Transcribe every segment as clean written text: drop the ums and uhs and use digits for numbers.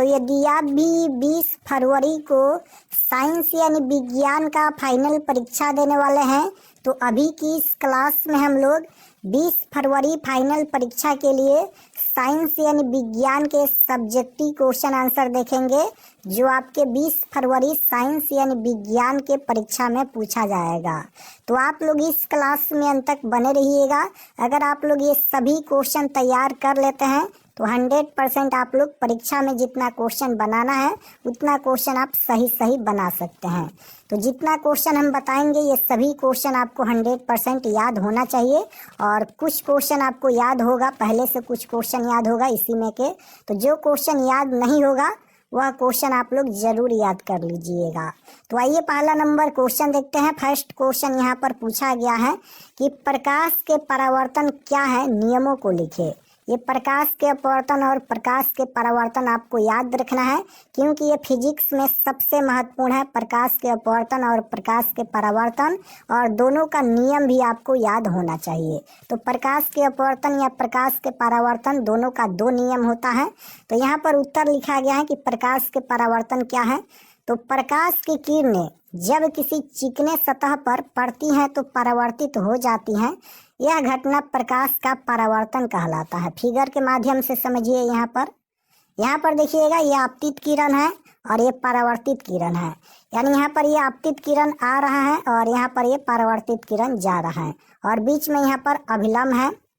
तो यदि आप भी 20 फरवरी को साइंस यानी विज्ञान का फाइनल परीक्षा देने वाले हैं तो अभी की इस क्लास में हम लोग 20 फरवरी फाइनल परीक्षा के लिए साइंस यानी विज्ञान के सब्जेक्टिव क्वेश्चन आंसर देखेंगे जो आपके 20 फरवरी साइंस यानी विज्ञान के परीक्षा में पूछा जाएगा। तो आप लोग इस क्लास में अंत तक बने रहिएगा। अगर आप लोग ये सभी क्वेश्चन तैयार कर लेते हैं तो 100% आप लोग परीक्षा में जितना क्वेश्चन बनाना है उतना क्वेश्चन आप सही बना सकते हैं। तो जितना क्वेश्चन हम बताएंगे ये सभी क्वेश्चन आपको 100% याद होना चाहिए और कुछ क्वेश्चन आपको याद होगा, पहले से कुछ क्वेश्चन याद होगा इसी में के। तो जो क्वेश्चन याद नहीं होगा वह क्वेश्चन आप लोग जरूर याद कर लीजिएगा। तो आइए पहला नंबर क्वेश्चन देखते हैं। फर्स्ट क्वेश्चन यहाँ पर पूछा गया है कि प्रकाश के परावर्तन क्या है, नियमों को लिखे। ये प्रकाश के अपवर्तन और प्रकाश के परावर्तन आपको याद रखना है क्योंकि ये फिजिक्स में सबसे महत्वपूर्ण है। प्रकाश के अपवर्तन और प्रकाश के परावर्तन और दोनों का नियम भी आपको याद होना चाहिए। तो प्रकाश के अपवर्तन या प्रकाश के परावर्तन दोनों का 2 नियम होता है। तो यहाँ पर उत्तर लिखा गया है कि प्रकाश के परावर्तन क्या है। तो प्रकाश की किरणें जब किसी चिकने सतह पर पड़ती हैं तो परावर्तित हो जाती हैं। यह घटना प्रकाश का परावर्तन कहलाता है। फिगर के माध्यम से समझिए। यहाँ पर देखिएगा ये आपतित किरण है और ये परावर्तित किरण है। यानी यहाँ पर ये आपतित किरण आ रहा है और यहाँ पर ये परावर्तित किरण जा रहा है और बीच में यहाँ पर अभिलंब है।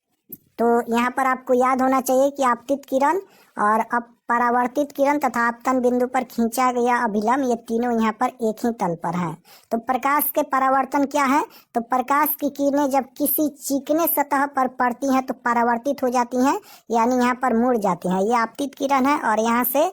तो यहाँ पर आपको याद होना चाहिए कि आपतित किरण और अब परावर्तित किरण तथा आपतन बिंदु पर खींचा गया अभिलंब ये तीनों यहाँ पर एक ही तल पर हैं। तो प्रकाश के परावर्तन क्या है। तो प्रकाश की किरणें जब किसी चिकने सतह पर पड़ती हैं तो परावर्तित हो जाती हैं, यानी यहाँ पर मुड़ जाती हैं। ये आपतित किरण है और यहाँ से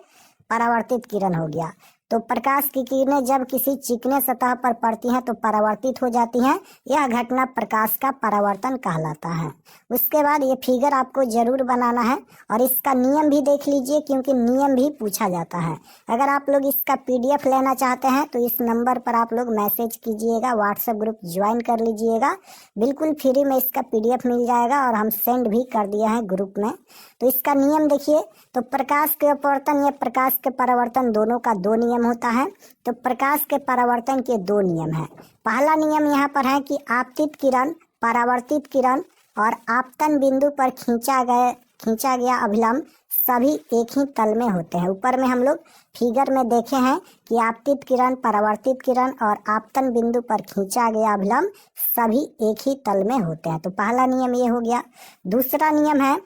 परावर्तित किरण हो गया। तो प्रकाश की किरणें जब किसी चिकने सतह पर पड़ती हैं तो परावर्तित हो जाती हैं। यह घटना प्रकाश का परावर्तन कहलाता है। उसके बाद ये फिगर आपको जरूर बनाना है और इसका नियम भी देख लीजिए क्योंकि नियम भी पूछा जाता है। अगर आप लोग इसका PDF लेना चाहते हैं तो इस नंबर पर आप लोग मैसेज कीजिएगा, व्हाट्सएप ग्रुप ज्वाइन कर लीजिएगा। बिल्कुल फ्री में इसका PDF मिल जाएगा और हम सेंड भी कर दिए हैं ग्रुप में। तो इसका नियम देखिए। तो प्रकाश के अपवर्तन या प्रकाश के परावर्तन दोनों का 2 नियम होता है। तो प्रकाश के परावर्तन के 2 नियम हैं। पहला नियम यहाँ पर है कि आपतित किरण, परावर्तित किरण और आपतन बिंदु पर खींचा गया अभिलंब सभी एक ही तल में होते हैं। ऊपर में हम लोग फिगर में देखे हैं कि आपतित किरण, परावर्तित किरण और आपतन बिंदु पर खींचा गया अभिलंब सभी एक ही तल में होते हैं। तो पहला नियम ये हो गया। दूसरा नियम है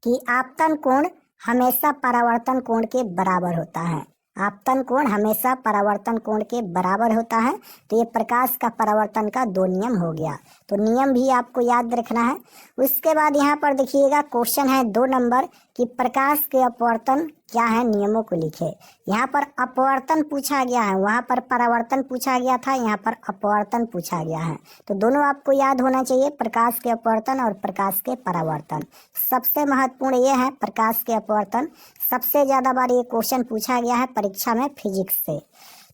कि आपतन कोण हमेशा परावर्तन कोण के बराबर होता है। आपतन कोण हमेशा परावर्तन कोण के बराबर होता है। तो ये प्रकाश का परावर्तन का 2 नियम हो गया। तो नियम भी आपको याद रखना है। उसके बाद यहाँ पर देखिएगा क्वेश्चन है 2 नंबर कि प्रकाश के अपवर्तन क्या है, नियमों को लिखे। यहाँ पर अपवर्तन पूछा गया है, वहाँ पर परावर्तन पूछा गया था, यहाँ पर अपवर्तन पूछा गया है। तो दोनों आपको याद होना चाहिए, प्रकाश के अपवर्तन और प्रकाश के परावर्तन। सबसे महत्वपूर्ण ये है प्रकाश के अपवर्तन। सबसे ज्यादा बार ये क्वेश्चन पूछा गया है परीक्षा में फिजिक्स से।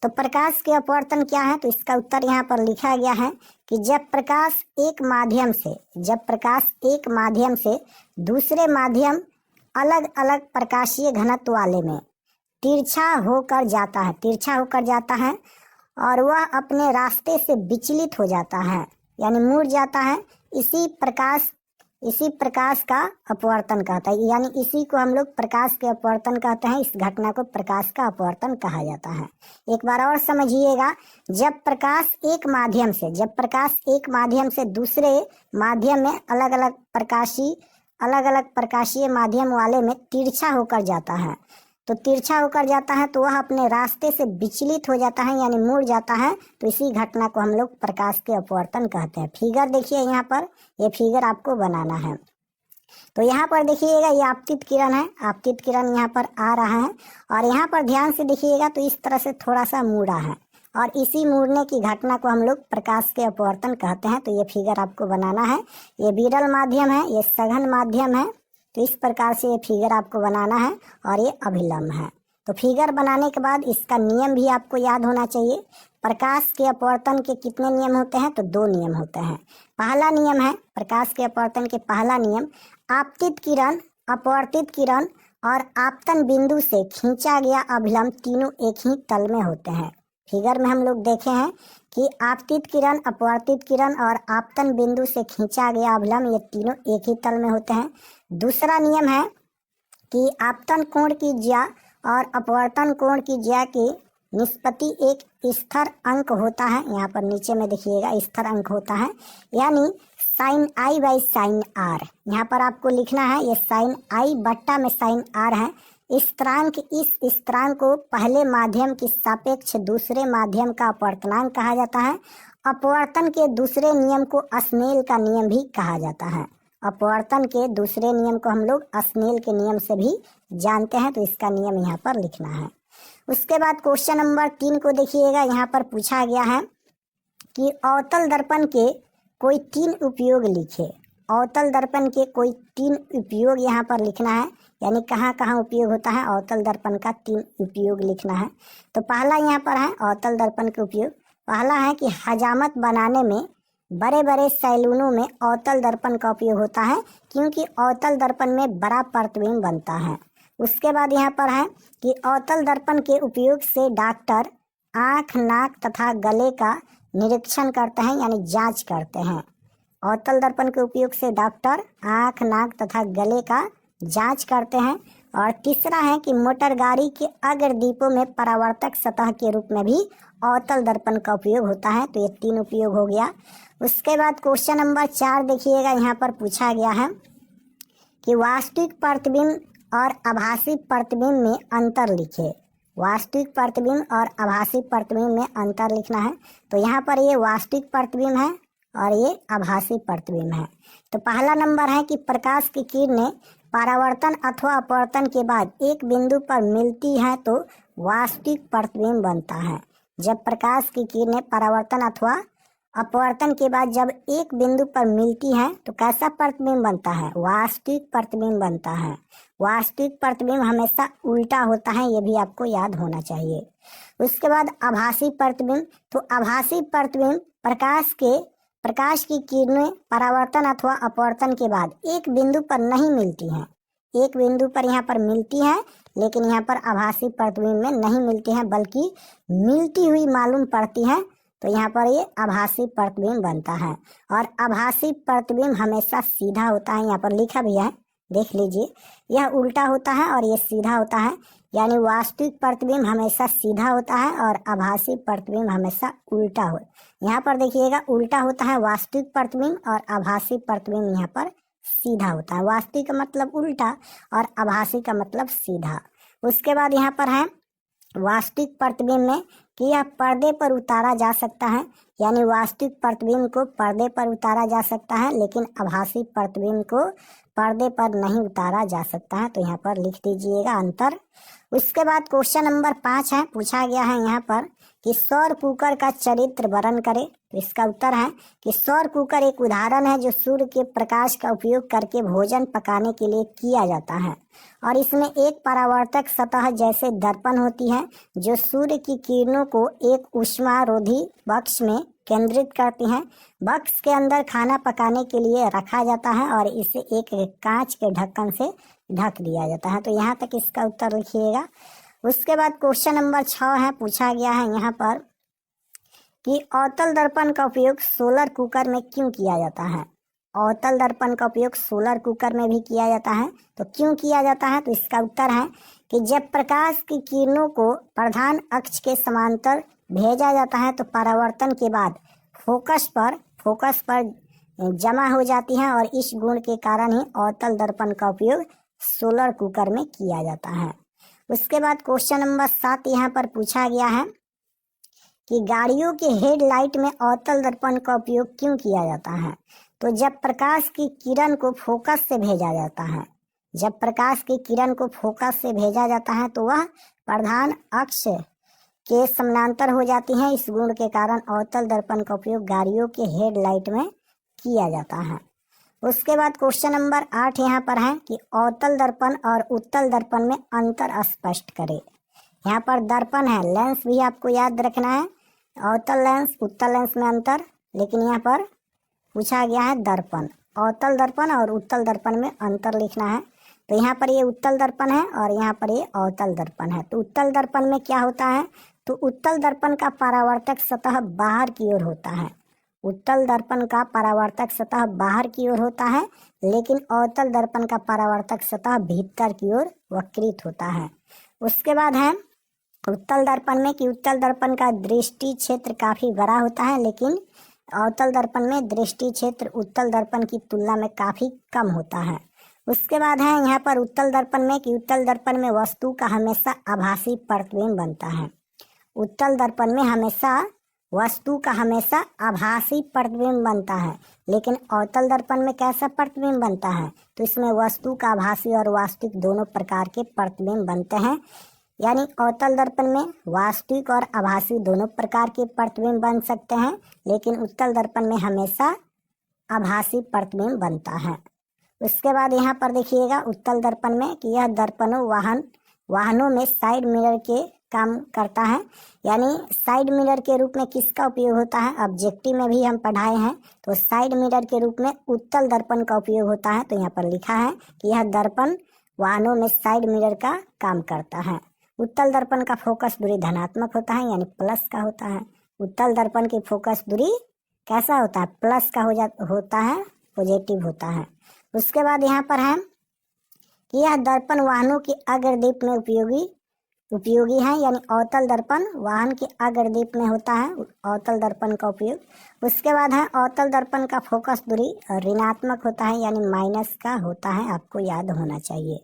तो प्रकाश के अपवर्तन क्या है। तो इसका उत्तर यहाँ पर लिखा गया है कि जब प्रकाश एक माध्यम से दूसरे माध्यम अलग अलग प्रकाशीय घनत्व वाले में तिरछा होकर जाता है और वह अपने रास्ते से विचलित हो जाता है, यानी मुड़ जाता है। इसी प्रकाश का अपवर्तन कहता है, यानी इसी को हम लोग प्रकाश के अपवर्तन कहते हैं। इस घटना को प्रकाश का अपवर्तन कहा जाता है। एक बार और समझिएगा। जब प्रकाश एक माध्यम से दूसरे माध्यम में अलग अलग प्रकाशीय माध्यम वाले में तिरछा होकर जाता है तो वह अपने रास्ते से विचलित हो जाता है, यानी मुड़ जाता है। तो इसी घटना को हम लोग प्रकाश के अपवर्तन कहते हैं। फिगर देखिए यहाँ पर, ये फिगर आपको बनाना है। तो यहाँ पर देखिएगा ये आपतित किरण है, आपतित किरण यहाँ पर आ रहा है और यहाँ पर ध्यान से देखिएगा तो इस तरह से थोड़ा सा मुड़ा है और इसी मुड़ने की घटना को हम लोग प्रकाश के अपवर्तन कहते हैं। तो ये फिगर आपको बनाना है। ये विरल माध्यम है, ये सघन माध्यम है। तो इस प्रकार से ये फिगर आपको बनाना है और ये अभिलंब है। तो फिगर बनाने के बाद इसका नियम भी आपको याद होना चाहिए। प्रकाश के अपवर्तन के कितने नियम होते हैं। तो 2 नियम होते हैं। पहला नियम है प्रकाश के अपवर्तन के पहला नियम, आपतित किरण, अपवर्तित किरण और आपतन बिंदु से खींचा गया अभिलंब तीनों एक ही तल में होते हैं। फिगर में हम लोग देखे हैं कि आपतित किरण, अपवर्तित किरण और आपतन बिंदु से खींचा गया अभिलंब ये तीनों एक ही तल में होते हैं। दूसरा नियम है कि आपतन कोण की ज्या और अपवर्तन कोण की ज्या की निष्पत्ति एक स्थिर अंक होता है। यहाँ पर नीचे में देखिएगा स्थिर अंक होता है, यानी sine I by sine R. यहाँ पर आपको लिखना है ये साइन आई बट्टा में साइन आर है। स्थिरांक, इस स्थिरांक को पहले माध्यम की सापेक्ष दूसरे माध्यम का अपवर्तनांक कहा जाता है। अपवर्तन के दूसरे नियम को स्नेल का नियम भी कहा जाता है। अपवर्तन के दूसरे नियम को हम लोग स्नेल के नियम से भी जानते हैं, तो इसका नियम यहाँ पर लिखना है। उसके बाद क्वेश्चन नंबर 3 को देखिएगा। यहाँ पर पूछा गया है कि अवतल दर्पण के कोई 3 उपयोग लिखे। अवतल दर्पण के कोई 3 उपयोग यहाँ पर लिखना है, यानी कहाँ कहाँ उपयोग होता है अवतल दर्पण का 3 उपयोग लिखना है। तो पहला यहाँ पर है अवतल दर्पण के उपयोग। पहला है कि हजामत बनाने में बड़े बड़े सैलूनों में अवतल दर्पण का उपयोग होता है, क्योंकि अवतल दर्पण में बड़ा प्रतिबिंब बनता है। उसके बाद यहाँ पर है कि अवतल दर्पण के उपयोग से डॉक्टर आँख, नाक तथा गले का निरीक्षण करते हैं, यानी जांच करते हैं। अवतल दर्पण के उपयोग से डॉक्टर आँख, नाक तथा गले का जांच करते हैं। और तीसरा है कि मोटर गाड़ी के अग्रदीपों में परावर्तक सतह के रूप में भी अवतल दर्पण का उपयोग होता है। तो ये 3 उपयोग हो गया। उसके बाद क्वेश्चन नंबर 4 देखिएगा। यहाँ पर पूछा गया है कि वास्तविक प्रतिबिंब और आभासी प्रतिबिंब में अंतर लिखे। वास्तविक प्रतिबिंब और आभासी प्रतिबिंब में अंतर लिखना है। तो यहाँ पर ये वास्तविक प्रतिबिंब है और ये आभासी प्रतिबिंब है। तो पहला नंबर है कि प्रकाश की किरणें परावर्तन अथवा अपवर्तन के बाद एक बिंदु पर मिलती है तो वास्तविक प्रतिबिंब बनता है। जब प्रकाश की किरणें परावर्तन अथवा अपवर्तन के बाद जब एक बिंदु पर मिलती हैं तो कैसा प्रतिबिंब बनता है? वास्तविक प्रतिबिंब बनता है। वास्तविक प्रतिबिंब हमेशा उल्टा होता है, ये भी आपको याद होना चाहिए। उसके बाद आभासी प्रतिबिंब। तो आभासी प्रतिबिंब प्रकाश की किरणें परावर्तन अथवा अपवर्तन के बाद एक बिंदु पर नहीं मिलती हैं। एक बिंदु पर यहाँ पर मिलती हैं, लेकिन यहाँ पर आभासी प्रतिबिंब में नहीं मिलती हैं, बल्कि मिलती हुई मालूम पड़ती हैं। तो यहाँ पर ये आभासी प्रतिबिंब बनता है। और आभासी प्रतिबिंब हमेशा सीधा होता है, यहाँ पर लिखा भी है, देख लीजिए। यह उल्टा होता है और ये सीधा होता है, यानी वास्तविक प्रतिबिंब हमेशा सीधा होता है और आभासी प्रतिबिंब हमेशा उल्टा हो। यहाँ पर देखिएगा उल्टा होता है वास्तविक प्रतिबिंब और आभासी प्रतिबिंब यहाँ पर सीधा होता है। वास्तविक का मतलब उल्टा और आभासी का मतलब सीधा। उसके बाद यहाँ पर है वास्तविक प्रतिबिंब में कि यह पर्दे पर उतारा जा सकता है, यानी वास्तविक प्रतिबिंब को पर्दे पर उतारा जा सकता है, लेकिन आभासी प्रतिबिंब को पर्दे पर नहीं उतारा जा सकता है। तो यहाँ पर लिख दीजिएगा अंतर। उसके बाद क्वेश्चन नंबर 5 है, पूछा गया है यहाँ पर कि सौर कुकर का चरित्र वर्णन करे। तो इसका उत्तर है कि सौर कुकर एक उदाहरण है जो सूर्य के प्रकाश का उपयोग करके भोजन पकाने के लिए किया जाता है, और इसमें एक परावर्तक सतह जैसे दर्पण होती है जो सूर्य की किरणों को एक ऊष्मारोधी बक्स में केंद्रित करती हैं। बक्स के अंदर खाना पकाने के लिए रखा जाता है और इसे एक कांच के ढक्कन से ढक दिया जाता है। तो यहाँ तक इसका उत्तर लिखिएगा। उसके बाद क्वेश्चन नंबर 6 है, पूछा गया है यहाँ पर कि अवतल दर्पण का उपयोग सोलर कुकर में क्यों किया जाता है। अवतल दर्पण का उपयोग सोलर कुकर में भी किया जाता है, तो क्यों किया जाता है? तो इसका उत्तर है कि जब प्रकाश की किरणों को प्रधान अक्ष के समांतर भेजा जाता है तो परावर्तन के बाद फोकस पर जमा हो जाती हैं, और इस गुण के कारण ही अवतल दर्पण का उपयोग सोलर कुकर में किया जाता है। उसके बाद क्वेश्चन नंबर 7 यहाँ पर पूछा गया है कि गाड़ियों के हेडलाइट में अवतल दर्पण का उपयोग क्यों किया जाता है। तो जब प्रकाश की किरण को फोकस से भेजा जाता है, जब प्रकाश की किरण को फोकस से भेजा जाता है तो वह प्रधान अक्ष के समानांतर हो जाती हैं। इस गुण के कारण अवतल दर्पण का उपयोग गाड़ियों के हेडलाइट में किया जाता है। उसके बाद क्वेश्चन नंबर 8 यहाँ पर है कि अवतल दर्पण और उत्तल दर्पण में अंतर स्पष्ट करें। यहाँ पर दर्पण है, लेंस भी आपको याद रखना है, अवतल लेंस उत्तल लेंस में अंतर, लेकिन यहाँ पर पूछा गया है दर्पण। अवतल दर्पण और उत्तल दर्पण में अंतर लिखना है। तो यहाँ पर ये उत्तल दर्पण है और यहाँ पर ये अवतल दर्पण है। तो उत्तल दर्पण में क्या होता है, तो उत्तल दर्पण का परावर्तक सतह बाहर की ओर होता है। उत्तल दर्पण का परावर्तक सतह बाहर की ओर होता है, लेकिन अवतल दर्पण का परावर्तक सतह भीतर की ओर वक्रित होता है। उसके बाद है उत्तल दर्पण में कि उत्तल दर्पण का दृष्टि क्षेत्र काफी बड़ा होता है, लेकिन अवतल दर्पण में दृष्टि क्षेत्र उत्तल दर्पण की तुलना में काफी कम होता है। उसके बाद है यहाँ पर उत्तल दर्पण में कि उत्तल दर्पण में वस्तु का हमेशा आभासी प्रतिबिंब बनता है। उत्तल दर्पण में हमेशा वस्तु का हमेशा आभासी प्रतिबिंब बनता है, लेकिन अवतल दर्पण में कैसा प्रतिबिंब बनता है, तो इसमें वस्तु का आभासी और वास्तविक दोनों प्रकार के प्रतिबिंब बनते हैं। यानी अवतल दर्पण में वास्तविक और आभासी दोनों प्रकार के प्रतिबिंब बन सकते हैं, लेकिन उत्तल दर्पण में हमेशा आभासी प्रतिबिंब बनता है। उसके बाद यहाँ पर देखिएगा उत्तल दर्पण में कि यह दर्पणों वाहनों में साइड मिरर के काम करता है। यानी साइड मिरर के रूप में किसका उपयोग होता है, ऑब्जेक्टिव में भी हम पढ़ाए हैं, तो साइड मिरर के रूप में उत्तल दर्पण का उपयोग होता है। तो यहाँ पर लिखा है कि यह दर्पण वाहनों में साइड मिरर का काम करता है। उत्तल दर्पण का फोकस दूरी धनात्मक होता है, यानी प्लस का होता है। उत्तल दर्पण की फोकस दूरी कैसा होता है, प्लस का होता है, पॉजिटिव होता है। उसके बाद यहाँ पर है कि यह दर्पण वाहनों की अग्रदीप में उपयोगी है, यानी अवतल दर्पण वाहन के अग्रदीप में होता है अवतल दर्पण का उपयोग। उसके बाद है अवतल दर्पण का फोकस दूरी ऋणात्मक होता है, यानी माइनस का होता है, आपको याद होना चाहिए।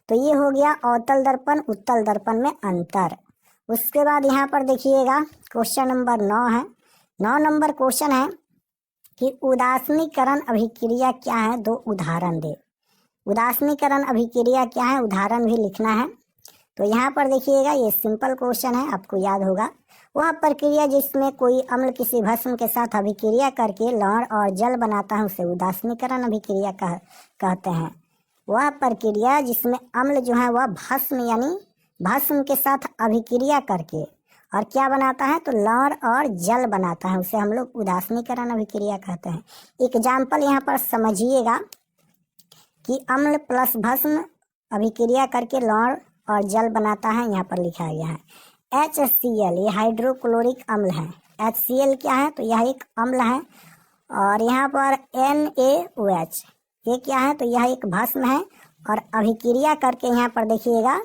तो ये हो गया अवतल दर्पण उत्तल दर्पण में अंतर। उसके बाद यहाँ पर देखिएगा क्वेश्चन नंबर 9 है। 9 नंबर क्वेश्चन है कि उदासीनीकरण अभिक्रिया क्या है, 2 उदाहरण दे। उदासीनीकरण अभिक्रिया क्या है, उदाहरण भी लिखना है। तो यहाँ पर देखिएगा ये सिंपल क्वेश्चन है, आपको याद होगा। वह प्रक्रिया जिसमें कोई अम्ल किसी भस्म के साथ अभिक्रिया करके लवण और जल बनाता है उसे उदासीनीकरण अभिक्रिया कहते हैं। वह प्रक्रिया जिसमें अम्ल जो है वह भस्म यानी भस्म के साथ अभिक्रिया करके और क्या बनाता है, तो लवण और जल बनाता है, उसे हम लोग उदासीनीकरण अभिक्रिया कहते हैं। एग्जाम्पल यहाँ पर समझिएगा कि अम्ल प्लस भस्म अभिक्रिया करके लवण और जल बनाता है। यहाँ पर लिखा गया है HCl, ये हाइड्रोक्लोरिक अम्ल है। HCl क्या है, तो यह एक अम्ल है। और यहाँ पर NaOH ये क्या है, तो यह एक भस्म है। और अभिक्रिया करके यहाँ पर देखिएगा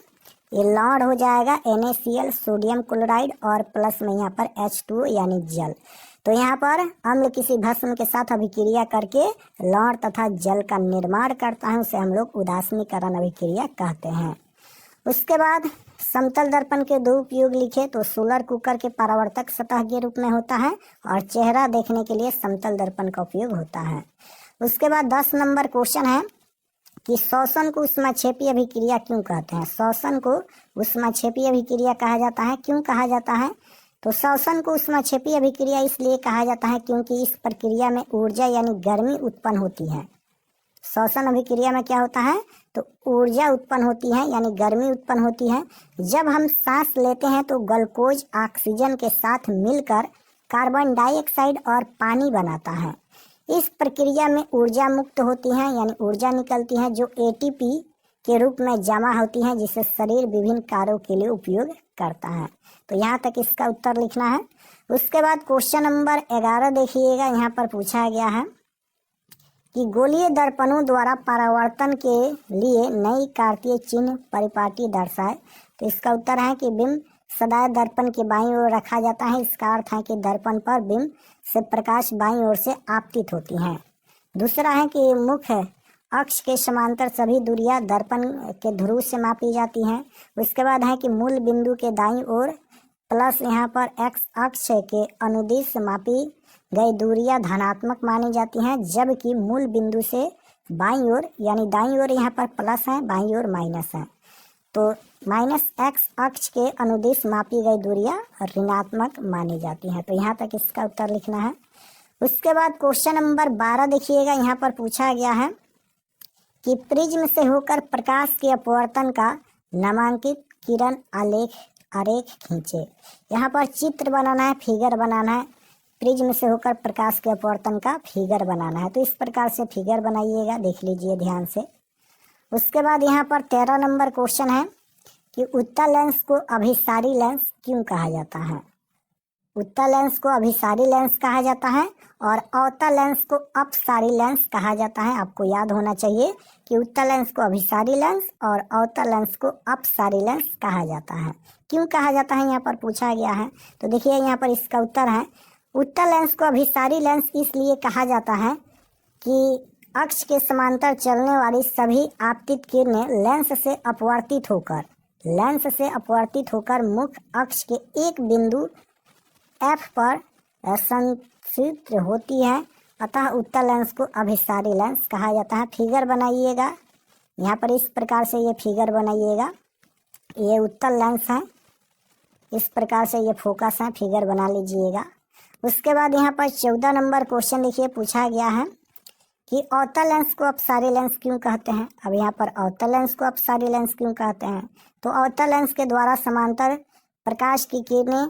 ये लवण हो जाएगा NaCl सोडियम क्लोराइड और प्लस में यहाँ पर H2O यानी जल। तो यहाँ पर अम्ल किसी भस्म के साथ अभिक्रिया करके लवण तथा जल का निर्माण करता है, उसे हम लोग उदासीनीकरण अभिक्रिया कहते हैं। उसके बाद समतल दर्पण के 2 उपयोग लिखे, तो सोलर कुकर के परावर्तक सतह के रूप में होता है और चेहरा देखने के लिए समतल दर्पण का उपयोग होता है। उसके बाद 10 नंबर क्वेश्चन है कि श्वसन को ऊष्माक्षेपी अभिक्रिया क्यों कहते हैं। श्वसन को ऊष्माक्षेपी अभिक्रिया कहा जाता है, क्यों कहा जाता है, तो श्वसन को ऊष्माक्षेपी अभिक्रिया इसलिए कहा जाता है क्योंकि इस प्रक्रिया में ऊर्जा यानी गर्मी उत्पन्न होती है। श्वसन अभिक्रिया में क्या होता है, तो ऊर्जा उत्पन्न होती है यानी गर्मी उत्पन्न होती है। जब हम सांस लेते हैं तो ग्लूकोज ऑक्सीजन के साथ मिलकर कार्बन डाइऑक्साइड और पानी बनाता है। इस प्रक्रिया में ऊर्जा मुक्त होती है यानी ऊर्जा निकलती है जो ATP के रूप में जमा होती है, जिसे शरीर विभिन्न कार्यों के लिए उपयोग करता है। तो यहाँ तक इसका उत्तर लिखना है। उसके बाद क्वेश्चन नंबर 11 देखिएगा, यहाँ पर पूछा गया है कि गोलीय दर्पणों द्वारा परावर्तन के लिए नई कार्तीय चिन्ह परिपाटी दर्शाए। तो इसका उत्तर है कि बिंब सदैव दर्पण के बाईं ओर रखा जाता है। इसका अर्थ है कि दर्पण पर बिंब से प्रकाश बाईं ओर से आपतित होती हैं। दूसरा है कि मुख्य अक्ष के समांतर सभी दूरियां दर्पण के ध्रुव से मापी जाती हैं। उसके बाद है कि मूल बिंदु के दाईं ओर प्लस यहाँ पर एक्स अक्ष के अनुदिश मापी गई दूरियां धनात्मक मानी जाती हैं, जबकि मूल बिंदु से बाईं ओर यानी दाईं ओर यहाँ पर प्लस है, बाईं ओर माइनस है। तो माइनस एक्स अक्ष के अनुदिश मापी गई दूरियां ऋणात्मक मानी जाती हैं। तो यहाँ तक इसका उत्तर लिखना है। उसके बाद क्वेश्चन नंबर 12 देखिएगा, यहाँ पर पूछा गया है कि प्रिज्म से होकर प्रकाश के अपवर्तन का नामांकित किरण आरेख खींचे। यहाँ पर चित्र बनाना है, फिगर बनाना है। प्रिज्म से होकर प्रकाश के अपवर्तन का फिगर बनाना है। तो इस प्रकार से फिगर बनाइएगा, देख लीजिए ध्यान से। उसके बाद यहाँ पर 13 नंबर क्वेश्चन है कि उत्तल लेंस को अभिसारी लेंस क्यों कहा जाता है। उत्तल लेंस को अभिसारी लेंस कहा जाता है और अवतल लेंस को अपसारी लेंस कहा जाता है। आपको याद होना चाहिए कि उत्तल लेंस को अभिसारी लेंस और अवतल लेंस को अपसारी लेंस कहा जाता है। क्यों कहा जाता है यहाँ पर पूछा गया है। तो देखिए यहाँ पर इसका उत्तर है, उत्तल लेंस को अभिसारी लेंस इसलिए कहा जाता है कि अक्ष के समांतर चलने वाली सभी आपतित किरणें लेंस से अपवर्तित होकर मुख्य अक्ष के एक बिंदु F पर संचित्र होती है, अतः उत्तल लेंस को अभिसारी लेंस कहा जाता है। फिगर बनाइएगा, यहाँ पर इस प्रकार से ये फिगर बनाइएगा, ये उत्तल लेंस है, इस प्रकार से ये फोकस है, फिगर बना लीजिएगा। उसके बाद यहाँ पर 14 नंबर क्वेश्चन देखिए पूछा गया है कि अवतल लेंस को अपसारी लेंस क्यों कहते हैं। अब यहाँ पर अवतल लेंस को अपसारी लेंस क्यों कहते हैं, तो अवतल लेंस के द्वारा समांतर प्रकाश की किरणें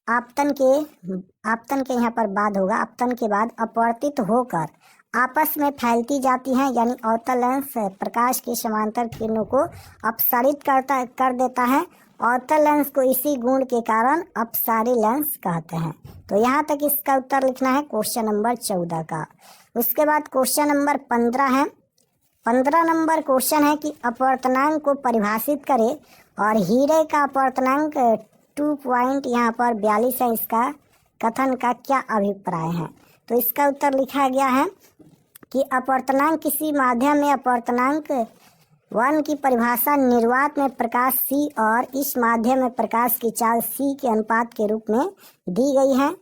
आपतन के यहाँ पर बाद होगा, आपतन के बाद अपवर्तित होकर आपस में फैलती जाती हैं, यानी अवतल लेंस प्रकाश की समांतर किरणों को अपसारित कर देता है। अवतल लेंस को इसी गुण के कारण अपसारी लेंस कहते हैं। तो यहाँ तक इसका उत्तर लिखना है क्वेश्चन नंबर 14 का। उसके बाद क्वेश्चन नंबर 15 है। 15 नंबर क्वेश्चन है कि अपवर्तनांक को परिभाषित करें और हीरे का अपवर्तनांक 2 पॉइंट यहाँ पर 42 है, इसका कथन का क्या अभिप्राय है। तो इसका उत्तर लिखा गया है कि अपवर्तनांक किसी माध्यम में अपवर्तनांक 1 की परिभाषा निर्वात में प्रकाश C और इस माध्यम में प्रकाश की चाल C के अनुपात के रूप में दी गई है।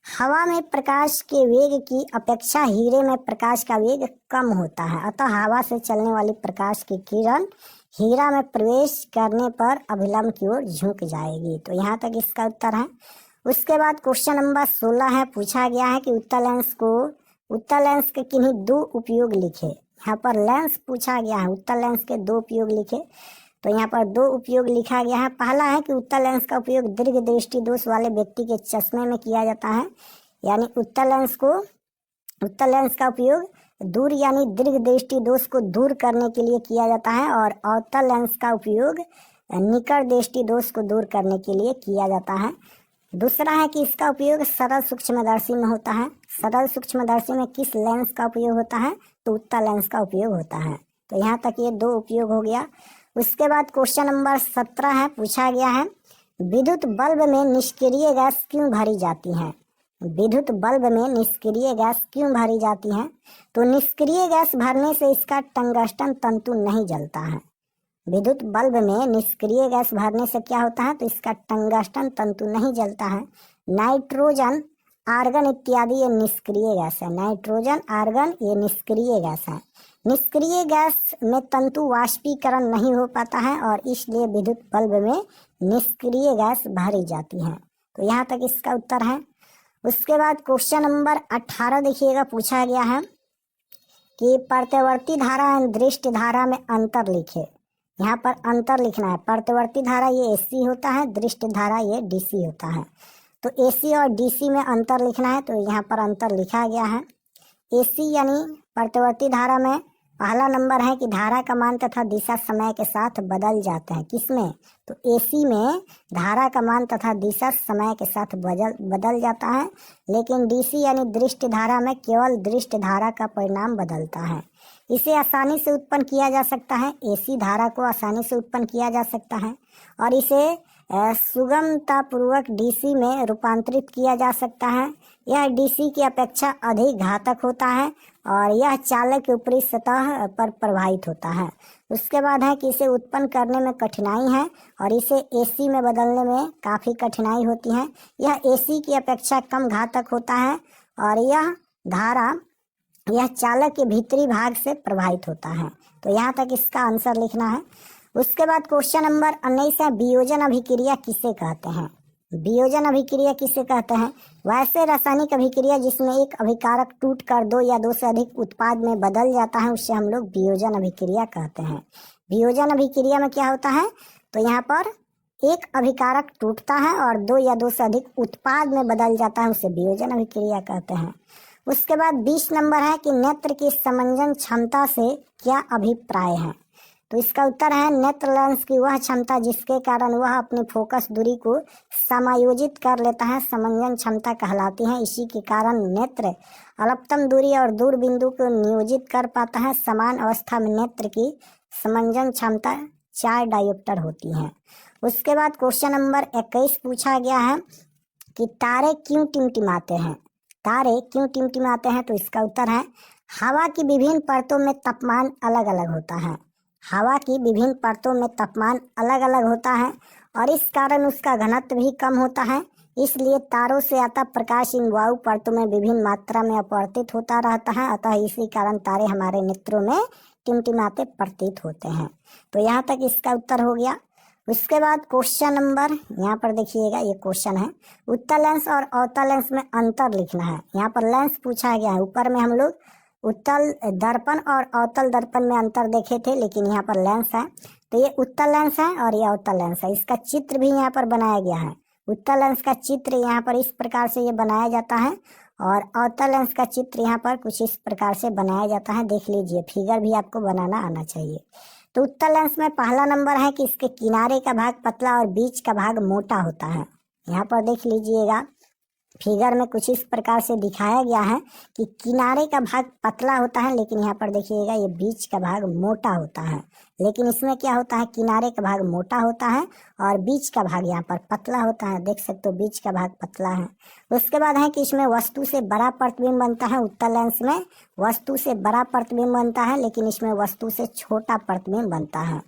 हवा में प्रकाश के वेग की अपेक्षा हीरे में प्रकाश का वेग कम होता है, अतः हवा से चलने वाली प्रकाश की किरण हीरा में प्रवेश करने पर अभिलंब की ओर झुक जाएगी। तो यहाँ तक इसका उत्तर है। उसके बाद क्वेश्चन नंबर 16 है, पूछा गया है कि उत्तल लेंस के किन्हीं 2 उपयोग लिखे। यहाँ पर लेंस पूछा गया है, उत्तल लेंस के 2 उपयोग लिखे। तो यहाँ पर 2 उपयोग लिखा गया है। पहला है कि उत्तल लेंस का उपयोग दीर्घ दृष्टि दोष वाले व्यक्ति के चश्मे में किया जाता है, यानी उत्तल लेंस का उपयोग दूर यानी दीर्घ दृष्टि दोष को दूर करने के लिए किया जाता है और अवतल लेंस का उपयोग निकट दृष्टि दोष को दूर करने के लिए किया जाता है। दूसरा है कि इसका उपयोग सरल सूक्ष्मदर्शी में होता है। सरल सूक्ष्मदर्शी में किस लेंस का उपयोग होता है, तो उत्तल लेंस का उपयोग होता है। तो यहाँ तक ये 2 उपयोग हो गया। उसके बाद क्वेश्चन नंबर 17 है, पूछा गया है विद्युत बल्ब में निष्क्रिय गैस क्यों भरी जाती है। विद्युत बल्ब में निष्क्रिय गैस क्यों भरी जाती है, तो निष्क्रिय गैस भरने से इसका टंगस्टन तंतु नहीं जलता है। विद्युत बल्ब में निष्क्रिय गैस भरने से क्या होता है, तो इसका टंगस्टन तंतु नहीं जलता है। नाइट्रोजन, आर्गन इत्यादि ये निष्क्रिय गैस है। नाइट्रोजन, आर्गन ये निष्क्रिय गैस है। निष्क्रिय गैस में तंतु वाष्पीकरण नहीं हो पाता है और इसलिए विद्युत बल्ब में निष्क्रिय गैस भरी जाती है। तो यहाँ तक इसका उत्तर है। उसके बाद क्वेश्चन नंबर 18 देखिएगा, पूछा गया है कि प्रत्यवर्ती धारा एवं दृष्टि धारा में अंतर लिखे। यहाँ पर अंतर लिखना है। प्रत्यवर्ती धारा ये AC होता है, दृष्टि धारा ये DC होता है। तो AC और DC में अंतर लिखना है। तो यहाँ पर अंतर लिखा गया है। AC यानी प्रत्यवर्ती धारा में पहला नंबर है कि धारा का मान तथा दिशा समय के साथ बदल जाते हैं। किसमें, तो AC में धारा का मान तथा दिशा समय के साथ बदल जाता है, लेकिन DC यानी दृष्टि धारा में केवल दृष्टि धारा का परिणाम बदलता है। इसे आसानी से उत्पन्न किया जा सकता है। AC धारा को आसानी से उत्पन्न किया जा सकता है और इसे सुगमतापूर्वक DC में रूपांतरित किया जा सकता है। यह DC की अपेक्षा अधिक घातक होता है और यह चालक के ऊपरी सतह पर प्रवाहित होता है। उसके बाद है कि इसे उत्पन्न करने में कठिनाई है और इसे AC में बदलने में काफ़ी कठिनाई होती है। यह AC की अपेक्षा कम घातक होता है और यह चालक के भीतरी भाग से प्रवाहित होता है। तो यहाँ तक इसका आंसर लिखना है। उसके बाद क्वेश्चन नंबर 19 है, वियोजन अभिक्रिया किसे कहते हैं। वियोजन अभिक्रिया किसे कहते हैं, वैसे रासायनिक अभिक्रिया जिसमें एक अभिकारक टूट कर 2 या 2 से अधिक उत्पाद में बदल जाता है, उससे हम लोग वियोजन अभिक्रिया कहते हैं। वियोजन अभिक्रिया में क्या होता है, तो यहाँ पर एक अभिकारक टूटता है और 2 या 2 से अधिक उत्पाद में बदल जाता है, उसे वियोजन अभिक्रिया कहते हैं। उसके बाद 20 नंबर है कि नेत्र की समंजन क्षमता से क्या अभिप्राय है। तो इसका उत्तर है नेत्र लेंस की वह क्षमता जिसके कारण वह अपनी फोकस दूरी को समायोजित कर लेता है समंजन क्षमता कहलाती है। इसी के कारण नेत्र अल्पतम दूरी और दूर बिंदु को नियोजित कर पाता है। समान अवस्था में नेत्र की समंजन क्षमता 4 डायोप्टर होती है। उसके बाद क्वेश्चन नंबर 21 पूछा गया है कि तारे क्यों टिमटिमाते हैं। तारे क्यों टिमटिमाते हैं, तो इसका उत्तर है हवा की विभिन्न परतों में तापमान अलग अलग होता है। हवा की विभिन्न परतों में तापमान अलग अलग होता है और इस कारण उसका घनत्व भी कम होता है। इसलिए तारों से आता प्रकाश इन वायु परतों में विभिन्न मात्रा में अपवर्तित होता रहता है। अतः इसी कारण तारे हमारे नेत्रों में टिमटिमाते प्रतीत होते हैं। तो यहाँ तक इसका उत्तर हो गया। उसके बाद क्वेश्चन नंबर, यहाँ पर देखिएगा, ये क्वेश्चन है उत्तल लेंस और अवतल लेंस में अंतर लिखना है। यहाँ पर लेंस पूछा गया है। ऊपर में हम लोग उत्तल दर्पण और अवतल दर्पण में अंतर देखे थे, लेकिन यहाँ पर लेंस है। तो ये उत्तल लेंस है और ये अवतल लेंस है। इसका चित्र भी यहाँ पर बनाया गया है। उत्तल लेंस का चित्र यहाँ पर इस प्रकार से ये बनाया जाता है और अवतल लेंस का चित्र यहाँ पर कुछ इस प्रकार से बनाया जाता है। देख लीजिए, फिगर भी आपको बनाना आना चाहिए। तो उत्तल लेंस में पहला नंबर है कि इसके किनारे का भाग पतला और बीच का भाग मोटा होता है। यहाँ पर देख लीजिएगा, फिगर में कुछ इस प्रकार से दिखाया गया है कि किनारे का भाग पतला होता है, लेकिन यहाँ पर देखिएगा ये बीच का भाग मोटा होता है। लेकिन इसमें क्या होता है, किनारे का भाग मोटा होता है और बीच का भाग यहाँ पर पतला होता है। देख सकते हो, बीच का भाग पतला है। उसके बाद है कि इसमें वस्तु से बड़ा प्रतिबिंब बनता है। उत्तल लेंस में वस्तु से बड़ा प्रतिबिंब बनता है, लेकिन इसमें वस्तु से छोटा प्रतिबिंब बनता है।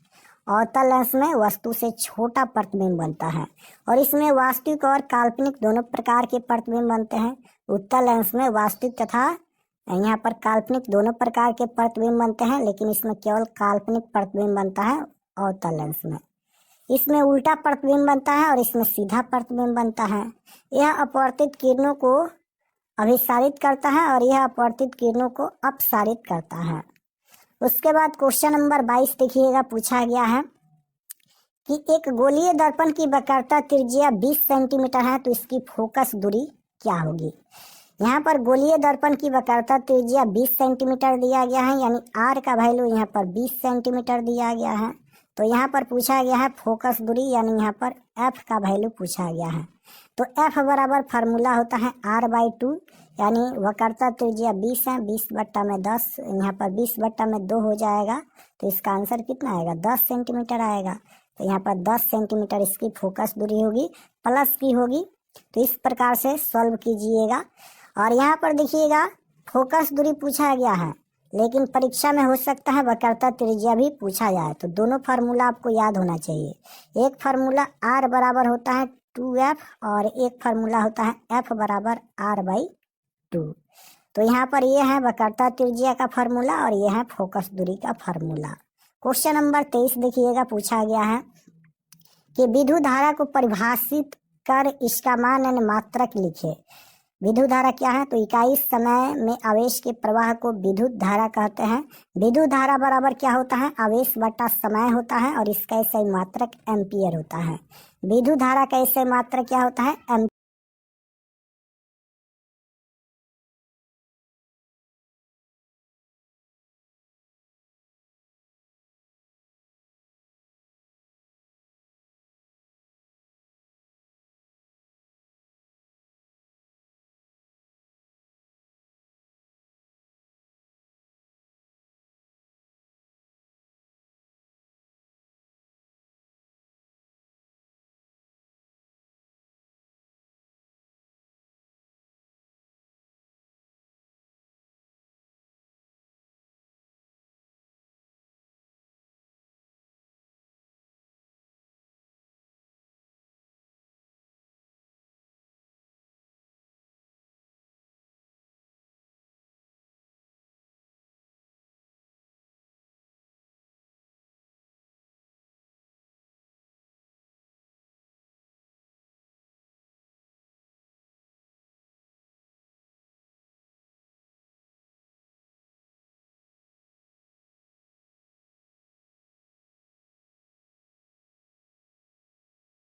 अवतल लेंस में वस्तु से छोटा प्रतिबिंब बनता है और इसमें वास्तविक और काल्पनिक दोनों प्रकार के प्रतिबिंब बनते हैं। उत्तल लेंस में वास्तविक तथा यहाँ पर काल्पनिक दोनों प्रकार के प्रतिबिंब बनते हैं, लेकिन इसमें केवल काल्पनिक प्रतिबिंब बनता है अवतल लेंस में। इसमें उल्टा प्रतिबिंब बनता है और इसमें सीधा प्रतिबिंब बनता है। यह अपवर्तित किरणों को अभिसारित करता है और यह अपवर्तित किरणों को अपसारित करता है। उसके बाद क्वेश्चन नंबर 22 देखिएगा, पूछा गया है कि एक गोलीय दर्पण की वक्रता त्रिज्या 20 सेंटीमीटर है, तो इसकी फोकस दूरी क्या होगी। यहाँ पर गोलीय दर्पण की वक्रता त्रिज्या 20 सेंटीमीटर दिया गया है, यानी आर का वैल्यू यहाँ पर 20 सेंटीमीटर दिया गया है। तो यहाँ पर पूछा गया है फोकस दूरी, यानी यहाँ पर एफ का वैल्यू पूछा गया है। तो एफ बराबर फार्मूला होता है r/2, यानी वक्रता त्रिज्या 20 है, 20/10, यहाँ पर 20/2 हो जाएगा। तो इसका आंसर कितना आएगा, 10 सेंटीमीटर आएगा। तो यहाँ पर 10 सेंटीमीटर इसकी फोकस दूरी होगी, प्लस की होगी। तो इस प्रकार से सॉल्व कीजिएगा। और यहाँ पर देखिएगा, फोकस दूरी पूछा गया है, लेकिन परीक्षा में हो सकता है वक्रता त्रिज्या भी पूछा जाए। तो दोनों फार्मूला आपको याद होना चाहिए। एक फार्मूला r बराबर होता है 2f और एक फार्मूला होता है f बराबर r/2। तो यहाँ पर ये है वक्रता त्रिज्या का फार्मूला और ये है फोकस दूरी का फार्मूला। क्वेश्चन नंबर 23 देखिएगा, पूछा गया है कि विद्युत धारा को परिभाषित कर इसका मान यानी मात्रक लिखे। विद्युत धारा क्या है, तो इकाई समय में आवेश के प्रवाह को विद्युत धारा कहते हैं। विद्युत धारा बराबर क्या होता है, आवेश बटा समय होता है और इसका सही मात्रक एम्पियर होता है। विद्युत धारा का सही मात्रक क्या होता है,